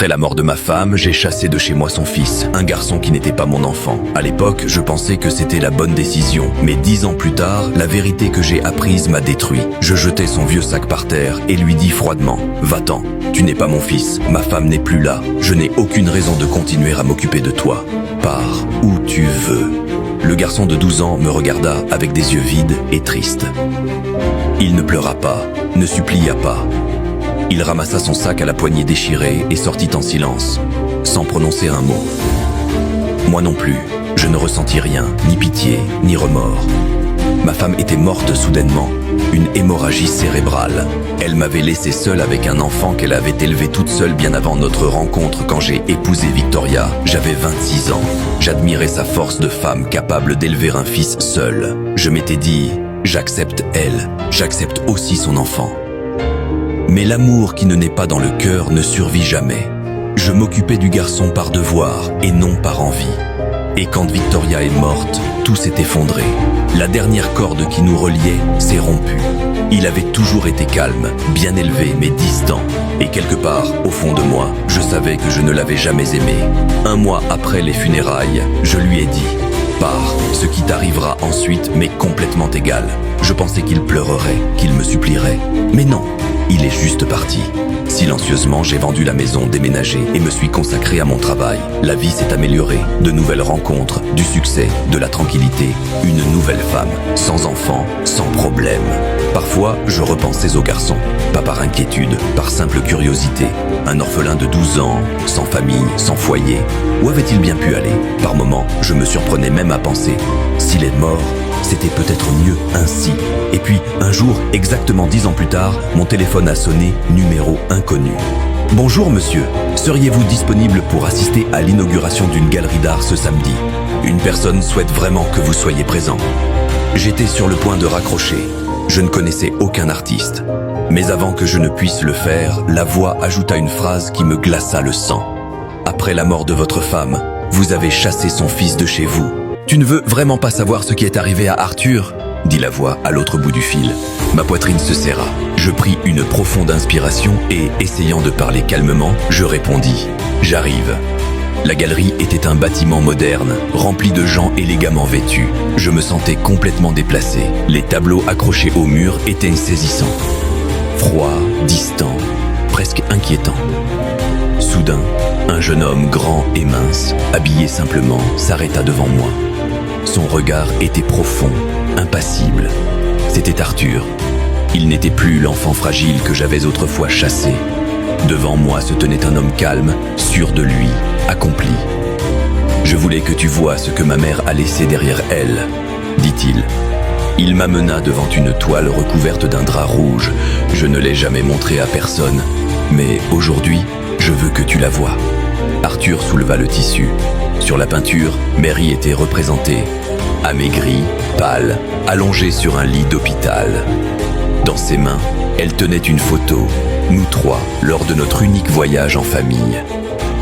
Après la mort de ma femme, j'ai chassé de chez moi son fils, un garçon qui n'était pas mon enfant. À l'époque, je pensais que c'était la bonne décision, mais 10 ans plus tard, la vérité que j'ai apprise m'a détruit. Je jetai son vieux sac par terre et lui dis froidement « Va-t'en, tu n'es pas mon fils, ma femme n'est plus là, je n'ai aucune raison de continuer à m'occuper de toi. Pars où tu veux. » Le garçon de 12 ans me regarda avec des yeux vides et tristes. Il ne pleura pas, ne supplia pas. Il ramassa son sac à la poignée déchirée et sortit en silence, sans prononcer un mot. Moi non plus, je ne ressentis rien, ni pitié, ni remords. Ma femme était morte soudainement, une hémorragie cérébrale. Elle m'avait laissé seule avec un enfant qu'elle avait élevé toute seule bien avant notre rencontre quand j'ai épousé Victoria. J'avais 26 ans. J'admirais sa force de femme capable d'élever un fils seule. Je m'étais dit, j'accepte elle, j'accepte aussi son enfant. Mais l'amour qui ne naît pas dans le cœur ne survit jamais. Je m'occupais du garçon par devoir et non par envie. Et quand Victoria est morte, tout s'est effondré. La dernière corde qui nous reliait s'est rompue. Il avait toujours été calme, bien élevé mais distant. Et quelque part, au fond de moi, je savais que je ne l'avais jamais aimé. 1 mois après les funérailles, je lui ai dit « Pars, ce qui t'arrivera ensuite m'est complètement égal. » Je pensais qu'il pleurerait, qu'il me supplierait. Mais non, il est juste parti. Silencieusement, j'ai vendu la maison, déménagé et me suis consacré à mon travail. La vie s'est améliorée, de nouvelles rencontres, du succès, de la tranquillité, une nouvelle femme, sans enfant, sans problème. Parfois, je repensais au garçon, pas par inquiétude, par simple curiosité. Un orphelin de 12 ans, sans famille, sans foyer. Où avait-il bien pu aller? Par moments, je me surprenais même à penser, s'il est mort, c'était peut-être mieux ainsi. Et puis, un jour, exactement 10 ans plus tard, mon téléphone a sonné, numéro inconnu. « Bonjour monsieur, seriez-vous disponible pour assister à l'inauguration d'une galerie d'art ce samedi? Une personne souhaite vraiment que vous soyez présent. » J'étais sur le point de raccrocher. Je ne connaissais aucun artiste. Mais avant que je ne puisse le faire, la voix ajouta une phrase qui me glaça le sang. « Après la mort de votre femme, vous avez chassé son fils de chez vous. Tu ne veux vraiment pas savoir ce qui est arrivé à Arthur ?» dit la voix à l'autre bout du fil. Ma poitrine se serra. Je pris une profonde inspiration et, essayant de parler calmement, je répondis « J'arrive ». La galerie était un bâtiment moderne, rempli de gens élégamment vêtus. Je me sentais complètement déplacé. Les tableaux accrochés au mur étaient saisissants. Froid, distant, presque inquiétant. Soudain, un jeune homme grand et mince, habillé simplement, s'arrêta devant moi. Son regard était profond, impassible. C'était Arthur. Il n'était plus l'enfant fragile que j'avais autrefois chassé. Devant moi se tenait un homme calme, sûr de lui, accompli. « Je voulais que tu vois ce que ma mère a laissé derrière elle, » dit-il. Il m'amena devant une toile recouverte d'un drap rouge. Je ne l'ai jamais montrée à personne, mais aujourd'hui, je veux que tu la vois. Arthur souleva le tissu. Sur la peinture, Mary était représentée, amaigrie, pâle, allongée sur un lit d'hôpital. Dans ses mains, elle tenait une photo, nous trois, lors de notre unique voyage en famille.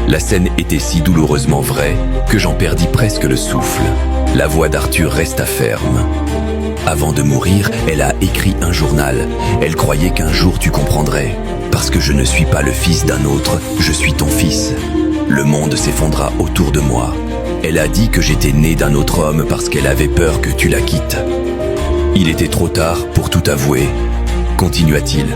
La scène était si douloureusement vraie que j'en perdis presque le souffle. La voix d'Arthur resta ferme. Avant de mourir, elle a écrit un journal. Elle croyait qu'un jour tu comprendrais. Parce que je ne suis pas le fils d'un autre, je suis ton fils. Le monde s'effondra autour de moi. Elle a dit que j'étais né d'un autre homme parce qu'elle avait peur que tu la quittes. Il était trop tard pour tout avouer, continua-t-il.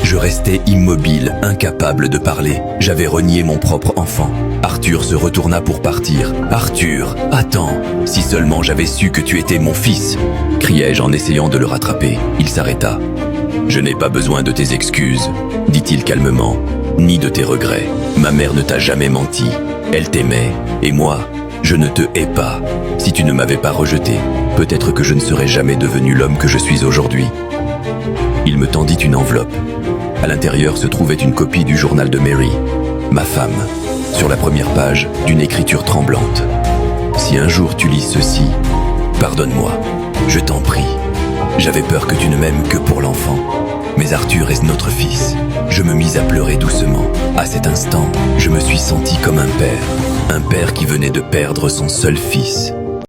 Je restais immobile, incapable de parler. J'avais renié mon propre enfant. Arthur se retourna pour partir. « Arthur, attends, si seulement j'avais su que tu étais mon fils !» criai-je en essayant de le rattraper. Il s'arrêta. « Je n'ai pas besoin de tes excuses, » dit-il calmement, « ni de tes regrets. Ma mère ne t'a jamais menti. Elle t'aimait, et moi, je ne te hais pas. Si tu ne m'avais pas rejeté, peut-être que je ne serais jamais devenu l'homme que je suis aujourd'hui. » Il me tendit une enveloppe. À l'intérieur se trouvait une copie du journal de Mary, ma femme, sur la première page d'une écriture tremblante. « Si un jour tu lis ceci, pardonne-moi, je t'en prie. J'avais peur que tu ne m'aimes que pour l'enfant. Mais Arthur est notre fils. » Je me mis à pleurer doucement. À cet instant, je me suis senti comme un père qui venait de perdre son seul fils.